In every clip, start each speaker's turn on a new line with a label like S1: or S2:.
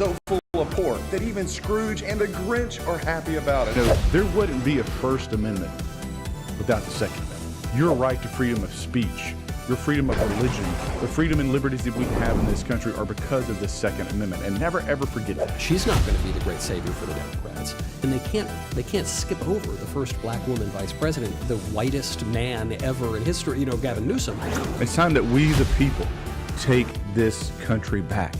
S1: so full of pork that even Scrooge and the Grinch are happy about it.
S2: There wouldn't be a First Amendment without the Second Amendment. Your right to freedom of speech, your freedom of religion, the freedom and liberties that we have in this country are because of the Second Amendment, and never ever forget that.
S3: She's not going to be the great savior for the Democrats, and they can't skip over the first black woman vice president, the whitest man ever in history, you know, Gavin Newsom.
S2: It's time that we, the people, take this country back.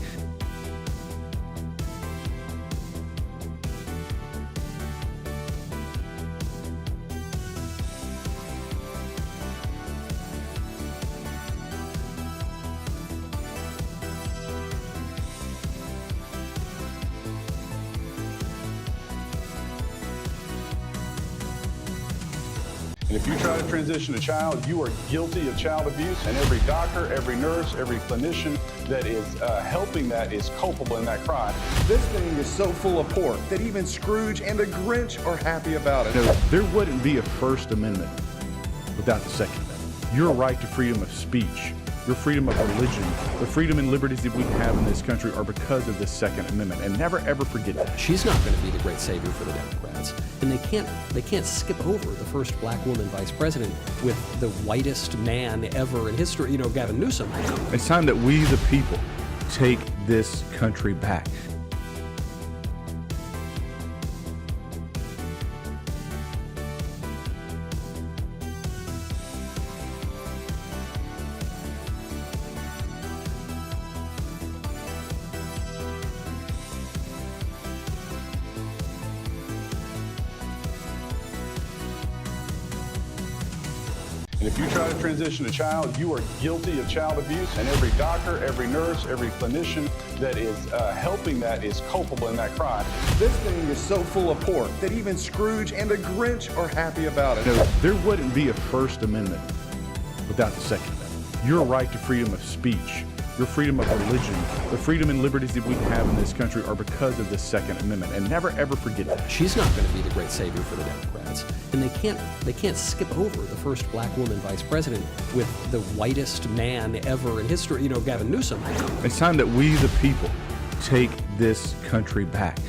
S4: And if you try to transition a child, you are guilty of child abuse, and every doctor, every nurse, every clinician that is helping that is culpable in that crime.
S1: This thing is so full of pork that even Scrooge and the Grinch are happy about it.
S2: There wouldn't be a First Amendment without the Second Amendment. Your right to freedom of speech, your freedom of religion, the freedom and liberties that we have in this country are because of the Second Amendment, and never ever forget that.
S3: She's not going to be the great savior for the Democrats, and they can't skip over the first black woman vice president with the whitest man ever in history, you know, Gavin Newsom.
S2: It's time that we, the people, take this country back.
S4: And if you try to transition a child, you are guilty of child abuse, and every doctor, every nurse, every clinician that is helping that is culpable in that crime.
S1: This thing is so full of pork that even Scrooge and the Grinch are happy about it.
S2: There wouldn't be a First Amendment without the Second Amendment. Your right to freedom of speech, your freedom of religion, the freedom and liberties that we have in this country are because of the Second Amendment, and never ever forget that.
S3: She's not going to be the great savior for the Democrats, and they can't skip over the first black woman vice president with the whitest man ever in history, you know, Gavin Newsom.
S2: It's time that we, the people, take this country back.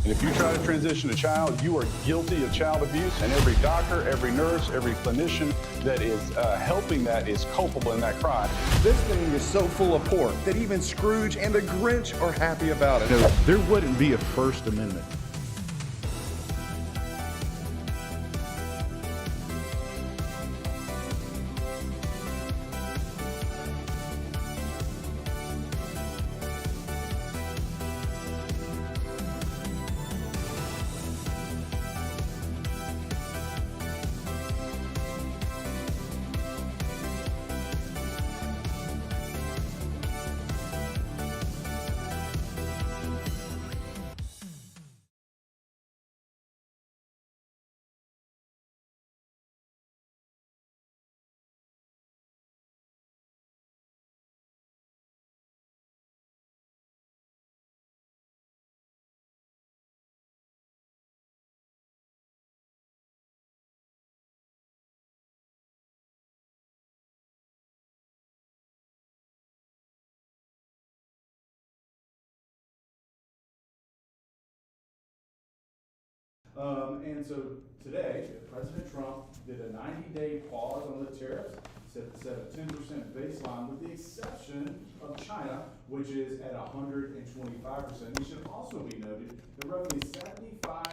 S4: And if you try to transition a child, you are guilty of child abuse, and every doctor, every nurse, every clinician that is helping that is culpable in that crime.
S1: This thing is so full of pork that even Scrooge and the Grinch are happy about it.
S2: There wouldn't be a First Amendment
S5: And so today, President Trump did a 90-day pause on the tariffs, set a 10% baseline with the exception of China, which is at 125%. It should also be noted that roughly 75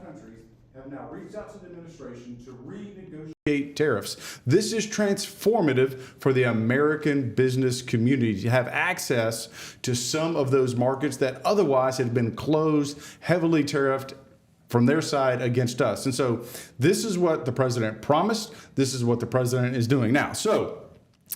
S5: countries have now reached out to the administration to renegotiate
S4: tariffs. This is transformative for the American business community to have access to some of those markets that otherwise had been closed, heavily tariffed from their side against us. And so this is what the president promised. This is what the president is doing now. So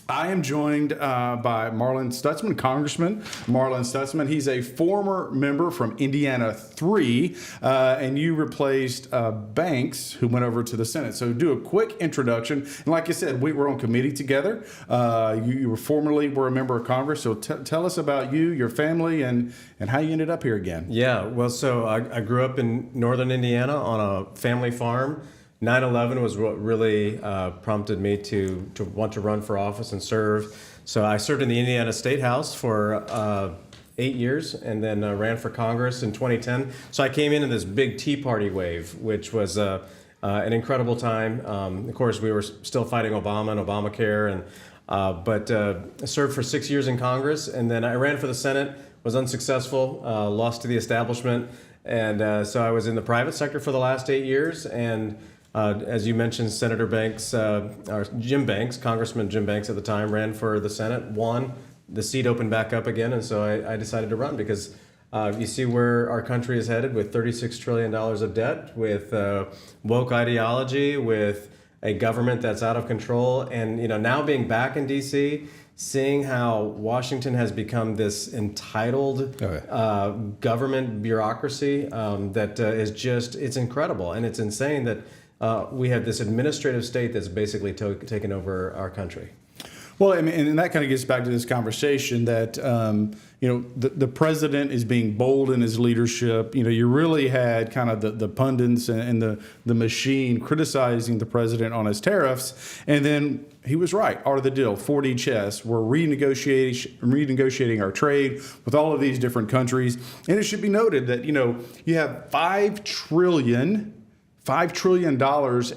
S4: I am joined by Marlin Stutzman, Congressman Marlin Stutzman. He's a former member from Indiana 3, and you replaced Banks, who went over to the Senate. So do a quick introduction. And like I said, we were on committee together. You were formerly a member of Congress. So tell us about you, your family, and how you ended up here again.
S6: Yeah, well, so I grew up in northern Indiana on a family farm. 9/11 was what really prompted me to want to run for office and serve. So I served in the Indiana State House for 8 years and then ran for Congress in 2010. So I came in this big Tea Party wave, which was an incredible time. Of course, we were still fighting Obama and Obamacare, but I served for 6 years in Congress, and then I ran for the Senate, was unsuccessful, lost to the establishment, and so I was in the private sector for the last 8 years, and as you mentioned, Senator Banks, or Jim Banks, Congressman Jim Banks at the time, ran for the Senate, won. The seat opened back up again, and so I decided to run because you see where our country is headed with $36 trillion of debt, with woke ideology, with a government that's out of control, and now being back in D.C., seeing how Washington has become this entitled government bureaucracy that is just, it's incredible, and it's insane that we have this administrative state that's basically taken over our country.
S4: Well, I mean, and that kind of gets back to this conversation that, the president is being bold in his leadership. You really had kind of the pundits and the machine criticizing the president on his tariffs. And then he was right, out of the deal, 4D chess. We're renegotiating our trade with all of these different countries. And it should be noted that, you have $5 trillion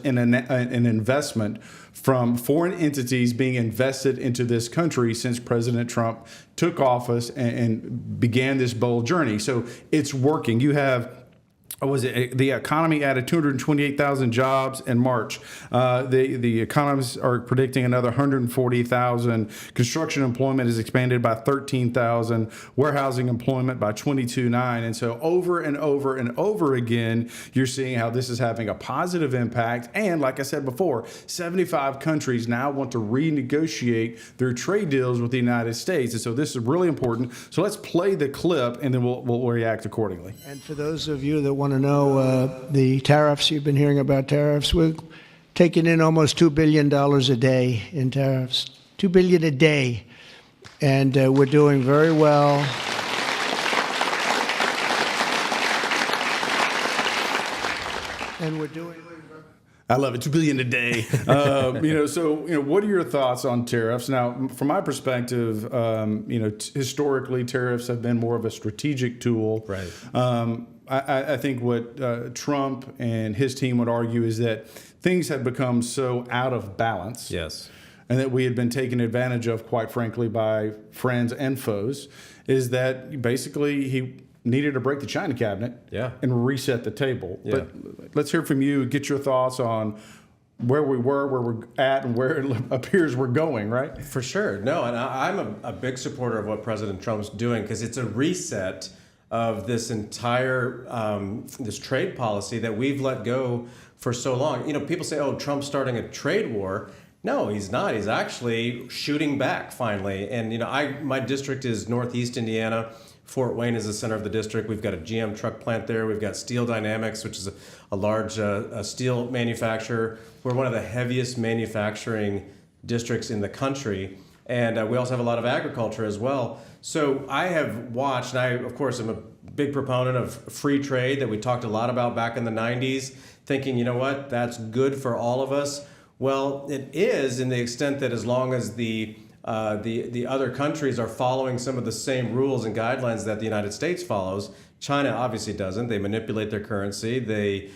S4: in an investment from foreign entities being invested into this country since President Trump took office and began this bold journey. So it's working. You have the economy added 228,000 jobs in March. The economists are predicting another 140,000. Construction employment is expanded by 13,000. Warehousing employment by 22.9. And so over and over and over again, you're seeing how this is having a positive impact. And like I said before, 75 countries now want to renegotiate their trade deals with the United States. And so this is really important. So let's play the clip and then we'll react accordingly.
S7: And for those of you that want to know the tariffs, you've been hearing about tariffs, we're taking in almost $2 billion a day in tariffs. $2 billion a day. And we're doing very well. And we're doing...
S4: I love it. $2 billion a day. What are your thoughts on tariffs? Now, from my perspective, historically, tariffs have been more of a strategic tool.
S6: Right.
S4: I think what Trump and his team would argue is that things had become so out of balance.
S6: Yes.
S4: And that we had been taken advantage of, quite frankly, by friends and foes, is that basically he needed to break the China cabinet and reset the table.
S6: Yeah.
S4: But let's hear from you, get your thoughts on where we were, where we're at, and where it appears we're going, right?
S6: For sure. No, and I'm a big supporter of what President Trump's doing because it's a reset of this entire this trade policy that we've let go for so long. People say, oh, Trump's starting a trade war. No, he's not. He's actually shooting back finally. And, my district is Northeast Indiana. Fort Wayne is the center of the district. We've got a GM truck plant there. We've got Steel Dynamics, which is a large steel manufacturer. We're one of the heaviest manufacturing districts in the country. And we also have a lot of agriculture as well. So I have watched, and I, of course, am a big proponent of free trade that we talked a lot about back in the 90s, thinking, what, that's good for all of us. Well, it is in the extent that as long as the other countries are following some of the same rules and guidelines that the United States follows. China obviously doesn't. They manipulate their currency. They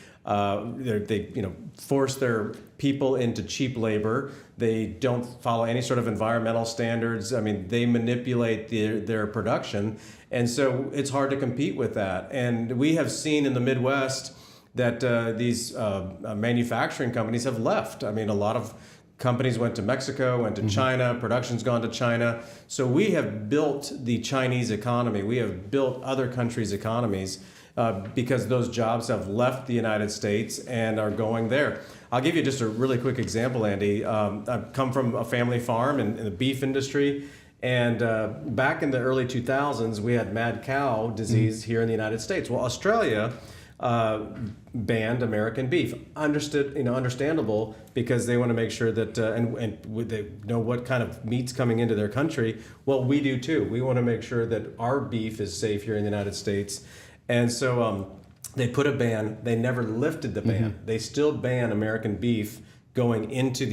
S6: force their people into cheap labor. They don't follow any sort of environmental standards. I mean, they manipulate their production. And so it's hard to compete with that. And we have seen in the Midwest that these manufacturing companies have left. I mean, a lot of companies went to Mexico, went to China, production's gone to China. So we have built the Chinese economy. We have built other countries' economies because those jobs have left the United States and are going there. I'll give you just a really quick example, Andy. I've come from a family farm in the beef industry, and back in the early 2000s, we had mad cow disease here in the United States. Well, Australia banned American beef. Understandable, because they want to make sure that and they know what kind of meat's coming into their country. Well, we do too. We want to make sure that our beef is safe here in the United States, and so they put a ban. They never lifted the ban. They still ban American beef going into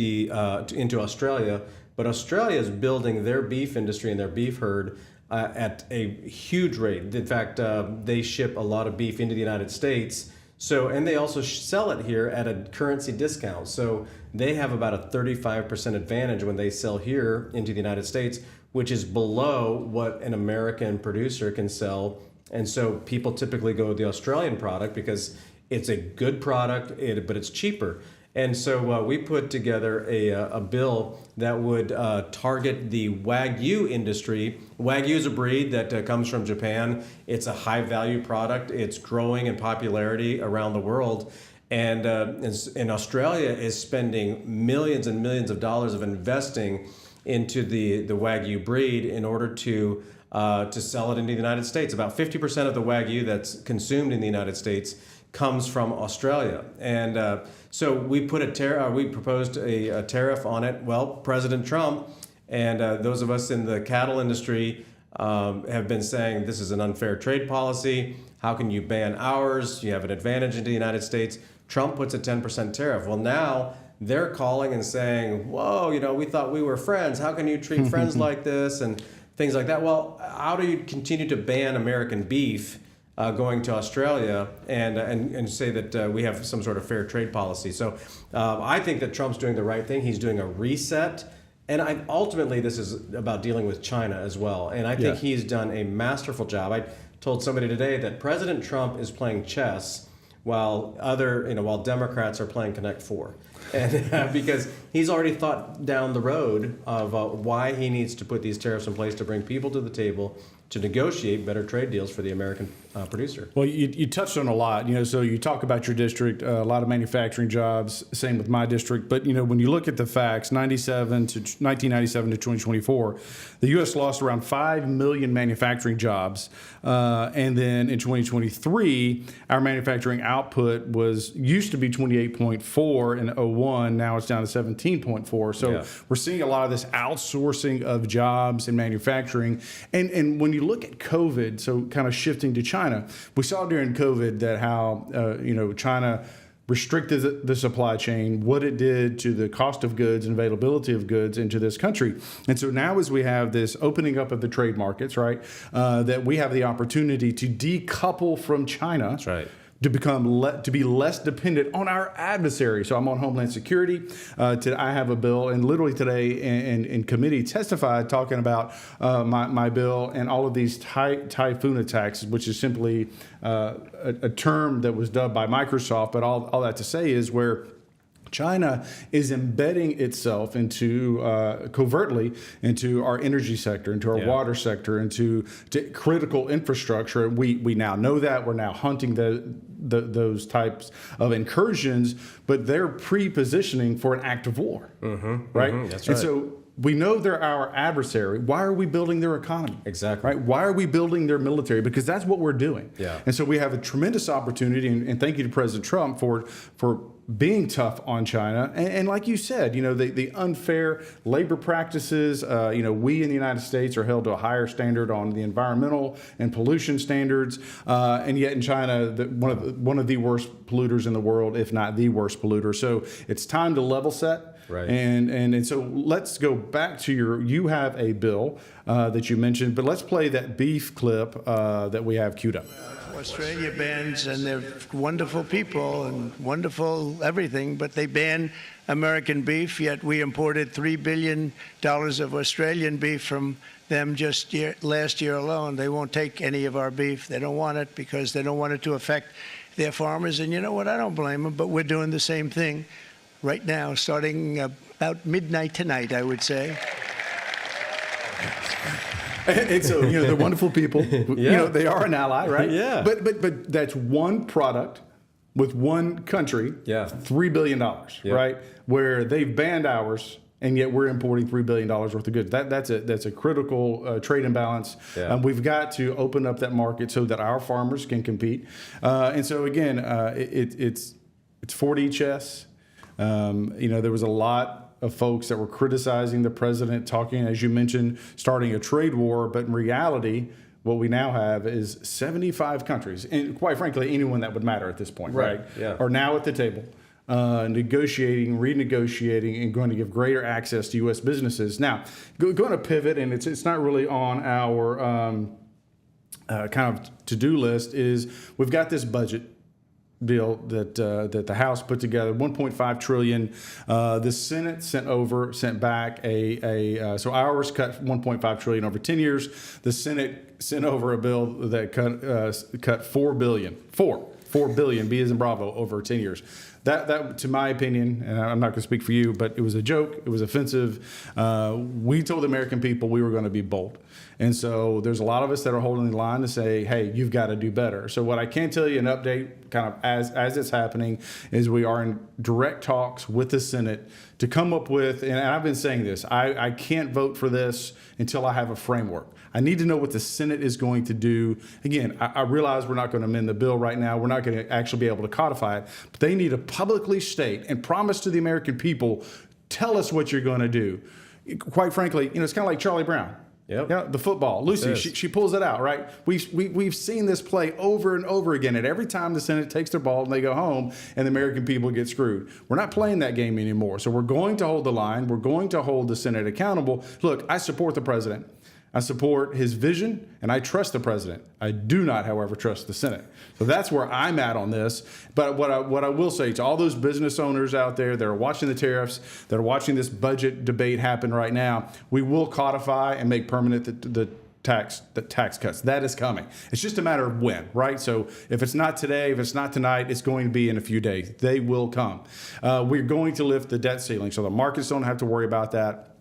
S6: into Australia, but Australia is building their beef industry and their beef herd at a huge rate. In fact, they ship a lot of beef into the United States. So, and they also sell it here at a currency discount. So they have about a 35% advantage when they sell here into the United States, which is below what an American producer can sell. And so people typically go with the Australian product because it's a good product, but it's cheaper. And so we put together a bill that would target the Wagyu industry. Wagyu is a breed that comes from Japan. It's a high value product. It's growing in popularity around the world. And Australia is spending millions and millions of dollars of investing into the Wagyu breed in order to sell it into the United States. About 50% of the Wagyu that's consumed in the United States comes from Australia. And so we put we proposed a tariff on it. Well, President Trump and those of us in the cattle industry have been saying this is an unfair trade policy. How can you ban ours? You have an advantage in the United States. Trump puts a 10% tariff. Well, now they're calling and saying, whoa, we thought we were friends. How can you treat friends like this? And things like that. Well, how do you continue to ban American beef going to Australia and say that we have some sort of fair trade policy? So I think that Trump's doing the right thing. He's doing a reset. And ultimately, this is about dealing with China as well. And I think he's done a masterful job. I told somebody today that President Trump is playing chess while while Democrats are playing Connect Four. And because he's already thought down the road of why he needs to put these tariffs in place to bring people to the table to negotiate better trade deals for the American producer.
S4: Well, you touched on a lot, so you talk about your district, a lot of manufacturing jobs, same with my district. But, when you look at the facts, 1997 to 2024, the U.S. lost around 5 million manufacturing jobs. And then in 2023, our manufacturing output used to be 28.4 in 01. Now it's down to 17.4. So we're seeing a lot of this outsourcing of jobs in manufacturing. And when you look at COVID, so kind of shifting to China, we saw during COVID that how, China restricted the supply chain, what it did to the cost of goods and availability of goods into this country. And so now as we have this opening up of the trade markets, right, that we have the opportunity to decouple from China.
S6: That's right.
S4: To be less dependent on our adversary. So I'm on Homeland Security. I have a bill, and literally today in committee testified talking about my bill and all of these typhoon attacks, which is simply a term that was dubbed by Microsoft. But all that to say is where China is embedding itself covertly into our energy sector, into our water sector, into critical infrastructure. We now know that. We're now hunting those types of incursions, but they're pre-positioning for an act of war, right?
S6: That's right.
S4: And so we know they're our adversary. Why are we building their economy?
S6: Exactly.
S4: Right? Why are we building their military? Because that's what we're doing.
S6: Yeah.
S4: And so we have a tremendous opportunity, and thank you to President Trump for being tough on China. And like you said, the unfair labor practices, we in the United States are held to a higher standard on the environmental and pollution standards. And yet in China, one of the worst polluters in the world, if not the worst polluter. So it's time to level set.
S6: Right.
S4: And so let's go back to you have a bill that you mentioned, but let's play that beef clip that we have queued up.
S7: Australia bans, and they're wonderful people and wonderful everything, but they ban American beef, yet we imported $3 billion of Australian beef from them just last year alone. They won't take any of our beef. They don't want it because they don't want it to affect their farmers. And you know what? I don't blame them, but we're doing the same thing right now, starting about midnight tonight, I would say.
S4: And so, they're wonderful people. They are an ally, right?
S6: Yeah.
S4: But that's one product with one country, $3 billion, right? Where they've banned ours, and yet we're importing $3 billion worth of goods. That's a critical trade imbalance.
S6: Yeah.
S4: We've got to open up that market so that our farmers can compete. And so again, it's 4D chess. There was a lot of folks that were criticizing the president, talking, as you mentioned, starting a trade war, but in reality, what we now have is 75 countries, and quite frankly, anyone that would matter at this point, right? Are now at the table, negotiating, renegotiating, and going to give greater access to U.S. businesses. Now, going to pivot, and it's not really on our kind of to-do list, is we've got this budget deal that the House put together, 1.5 trillion. The Senate sent back so ours cut 1.5 trillion over 10 years. The Senate sent over a bill that cut 4 billion, 4 billion, B as in Bravo, over 10 years. That, to my opinion, and I'm not going to speak for you, but it was a joke. It was offensive. We told the American people we were going to be bold. And so there's a lot of us that are holding the line to say, hey, you've got to do better. So what I can tell you, an update kind of as it's happening, is we are in direct talks with the Senate to come up with, and I've been saying this, I can't vote for this until I have a framework. I need to know what the Senate is going to do. Again, I realize we're not going to amend the bill right now. We're not going to actually be able to codify it. But they need to publicly state and promise to the American people, tell us what you're going to do. Quite frankly, it's kind of like Charlie Brown.
S6: Yep.
S4: Yeah, the football. Lucy, she pulls it out, right? We've seen this play over and over again. And every time the Senate takes their ball and they go home and the American people get screwed. We're not playing that game anymore. So we're going to hold the line. We're going to hold the Senate accountable. Look, I support the president. I support his vision, and I trust the president. I do not, however, trust the Senate. So that's where I'm at on this. But what I will say to all those business owners out there that are watching the tariffs, that are watching this budget debate happen right now, we will codify and make permanent the tax cuts. That is coming. It's just a matter of when, right? So if it's not today, if it's not tonight, it's going to be in a few days. They will come. We're going to lift the debt ceiling, so the markets don't have to worry about that.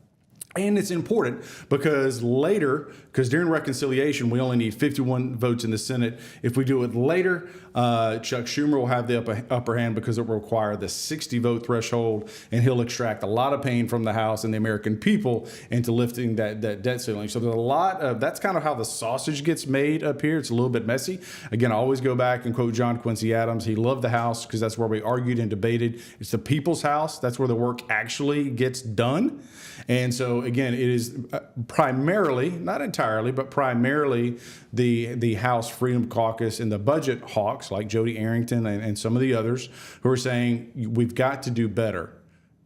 S4: And it's important because during reconciliation, we only need 51 votes in the Senate. If we do it later, Chuck Schumer will have the upper hand because it will require the 60-vote threshold, and he'll extract a lot of pain from the House and the American people into lifting that debt ceiling. So there's a lot of, that's kind of how the sausage gets made up here. It's a little bit messy. Again, I always go back and quote John Quincy Adams. He loved the House because that's where we argued and debated. It's the people's house. That's where the work actually gets done. And so, again, it is primarily, not entirely, but primarily the House Freedom Caucus and the budget hawks like Jody Arrington and some of the others who are saying we've got to do better.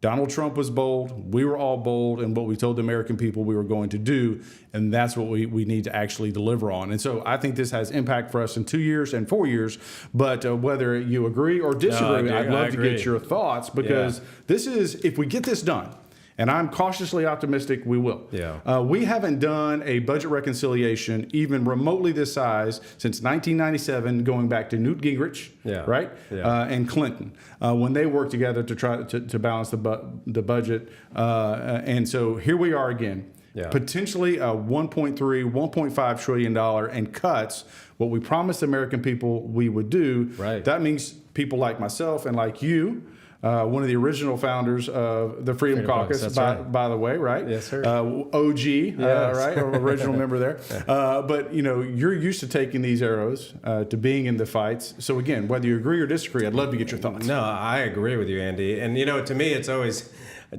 S4: Donald Trump was bold. We were all bold in what we told the American people we were going to do, and that's what we need to actually deliver on. And so I think this has impact for us in 2 years and 4 years, but whether you agree or disagree, I'd love to get your thoughts because this is, if we get this done, and I'm cautiously optimistic we will.
S6: Yeah.
S4: We haven't done a budget reconciliation even remotely this size since 1997, going back to Newt Gingrich, right?
S6: Yeah.
S4: And Clinton, when they worked together to try to balance the budget. And so here we are again. Yeah. Potentially a $1.5 trillion in cuts, what we promised the American people we would do.
S6: Right.
S4: That means people like myself and like you, one of the original founders of the Freedom Caucus, by the way, right?
S6: Yes, sir.
S4: OG,
S6: yes.
S4: Right? Original member there. But, you're used to taking these arrows to being in the fights. So, again, whether you agree or disagree, I'd love to get your thoughts.
S6: No, I agree with you, Andy. And, to me, it's always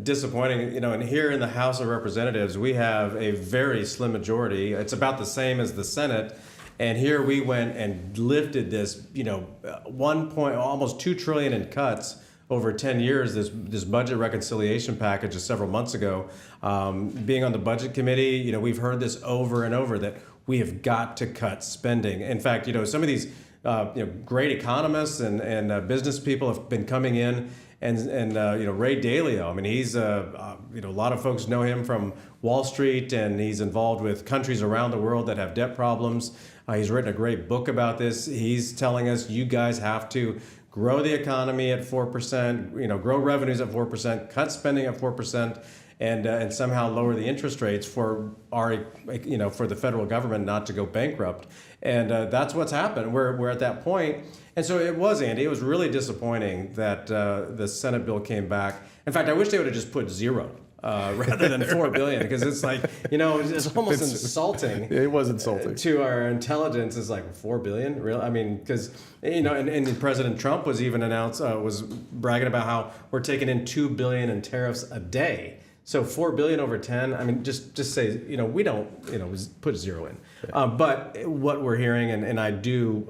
S6: disappointing. And here in the House of Representatives, we have a very slim majority. It's about the same as the Senate. And here we went and lifted this, almost $2 trillion in cuts over 10 years, this budget reconciliation package of several months ago. Being on the budget committee, we've heard this over and over that we have got to cut spending. In fact, some of these great economists and business people have been coming in, and Ray Dalio. I mean, he's a lot of folks know him from Wall Street, and he's involved with countries around the world that have debt problems. He's written a great book about this. He's telling us you guys have to grow the economy at 4%, grow revenues at 4%, cut spending at 4%, and somehow lower the interest rates for for the federal government not to go bankrupt. And that's what's happened. We're at that point. And so it was, Andy, it was really disappointing that the Senate bill came back. In fact, I wish they would have just put zero. Rather than $4 billion, because it's like, it's almost insulting.
S4: It was insulting
S6: to our intelligence. It's like $4 billion, really. I mean, because and President Trump was even was bragging about how we're taking in $2 billion in tariffs a day. So $4 billion over 10. I mean, just say we don't put zero in. But what we're hearing, and I do.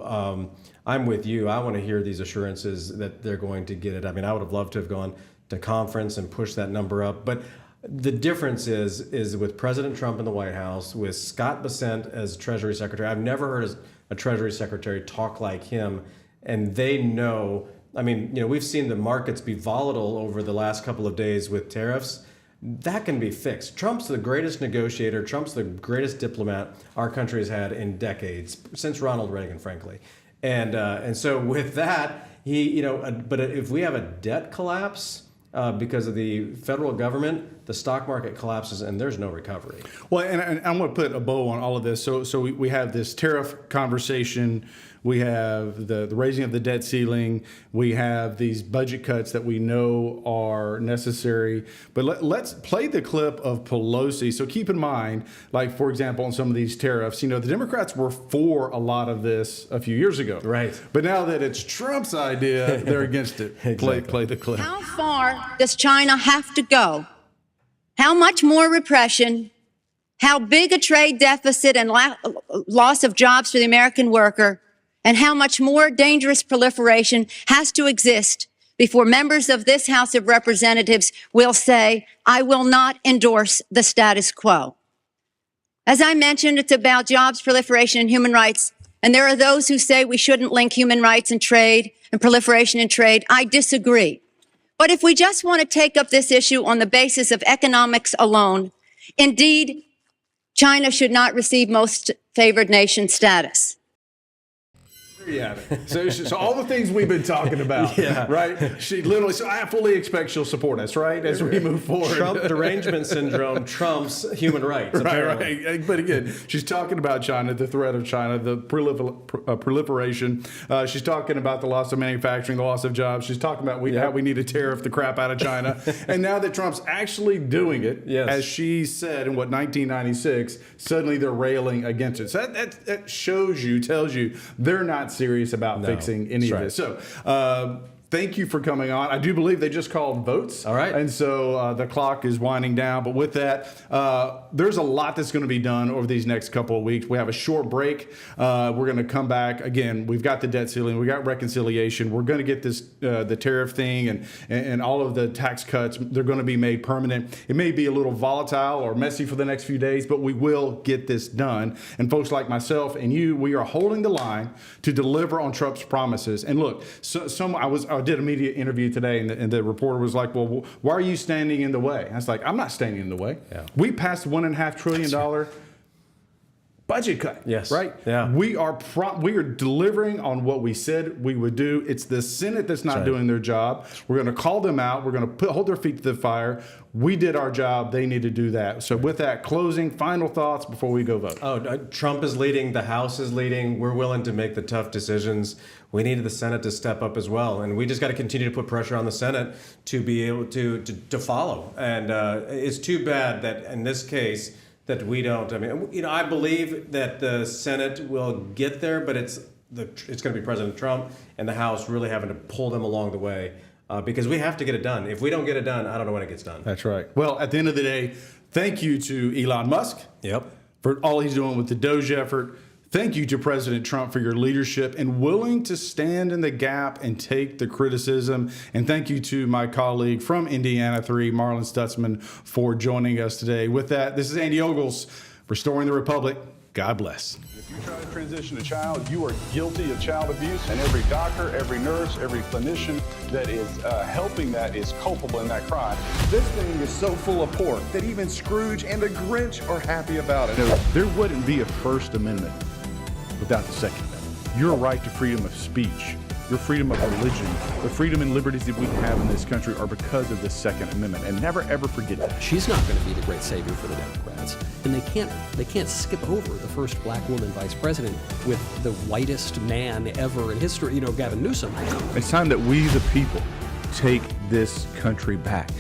S6: I'm with you. I want to hear these assurances that they're going to get it. I mean, I would have loved to have gone to conference and push that number up, but the difference is with President Trump in the White House, with Scott Bessent as Treasury Secretary. I've never heard a Treasury Secretary talk like him, and they know. I mean, we've seen the markets be volatile over the last couple of days with tariffs. That can be fixed. Trump's the greatest negotiator. Trump's the greatest diplomat our country has had in decades, since Ronald Reagan, frankly. And so with that, but if we have a debt collapse, because of the federal government, the stock market collapses and there's no recovery.
S4: Well, and I'm going to put a bow on all of this. So we have this tariff conversation. We have the raising of the debt ceiling. We have these budget cuts that we know are necessary. But let's play the clip of Pelosi. So keep in mind, like, for example, on some of these tariffs, the Democrats were for a lot of this a few years ago.
S6: Right.
S4: But now that it's Trump's idea, they're against it.
S6: Exactly.
S4: Play the clip.
S8: How far does China have to go? How much more repression? How big a trade deficit and loss of jobs for the American worker? And how much more dangerous proliferation has to exist before members of this House of Representatives will say, I will not endorse the status quo? As I mentioned, it's about jobs, proliferation, and human rights. And there are those who say we shouldn't link human rights and trade and proliferation and trade. I disagree. But if we just want to take up this issue on the basis of economics alone, indeed, China should not receive most favored nation status.
S4: Yeah. So all the things we've been talking about, right? She literally, so I fully expect she'll support us, right, as we move forward.
S6: Trump derangement syndrome trumps human rights.
S4: Right. But again, she's talking about China, the threat of China, the proliferation. She's talking about the loss of manufacturing, the loss of jobs. She's talking about how we need to tariff the crap out of China. And now that Trump's actually doing it, as she said in 1996, suddenly they're railing against it. So that tells you they're not serious about fixing any of this. So thank you for coming on. I do believe they just called votes.
S6: All right.
S4: And so the clock is winding down. But with that, there's a lot that's going to be done over these next couple of weeks. We have a short break. We're going to come back. Again, we've got the debt ceiling. We got reconciliation. We're going to get this the tariff thing and all of the tax cuts. They're going to be made permanent. It may be a little volatile or messy for the next few days, but we will get this done. And folks like myself and you, we are holding the line to deliver on Trump's promises. And look, I did a media interview today, and the reporter was like, well, why are you standing in the way? I was like, I'm not standing in the way. Yeah. We passed $1.5 trillion budget cut.
S6: Yes.
S4: Right?
S6: Yeah.
S4: We are delivering on what we said we would do. It's the Senate that's not doing their job. We're going to call them out. We're going to hold their feet to the fire. We did our job. They need to do that. So with that, closing, final thoughts before we go vote.
S6: Trump is leading. The House is leading. We're willing to make the tough decisions. We needed the Senate to step up as well. And we just got to continue to put pressure on the Senate to be able to follow. And it's too bad that in this case that we don't. I mean, I believe that the Senate will get there, but it's going to be President Trump and the House really having to pull them along the way. Because we have to get it done. If we don't get it done, I don't know when it gets done.
S4: That's right. Well, at the end of the day, thank you to Elon Musk for all he's doing with the Doge effort. Thank you to President Trump for your leadership and willing to stand in the gap and take the criticism. And thank you to my colleague from Indiana 3, Marlin Stutzman, for joining us today. With that, this is Andy Ogles, Restoring the Republic. God bless.
S9: If you try to transition a child, you are guilty of child abuse, and every doctor, every nurse, every clinician that is helping that is culpable in that crime.
S1: This thing is so full of pork that even Scrooge and the Grinch are happy about it.
S2: There wouldn't be a First Amendment without the Second Amendment. Your right to freedom of speech, your freedom of religion, the freedom and liberties that we have in this country are because of the Second Amendment. And never ever forget that.
S3: She's not going to be the great savior for the Democrats, and they can't skip over the first black woman vice president with the whitest man ever in history, Gavin Newsom.
S2: It's time that we, the people, take this country back.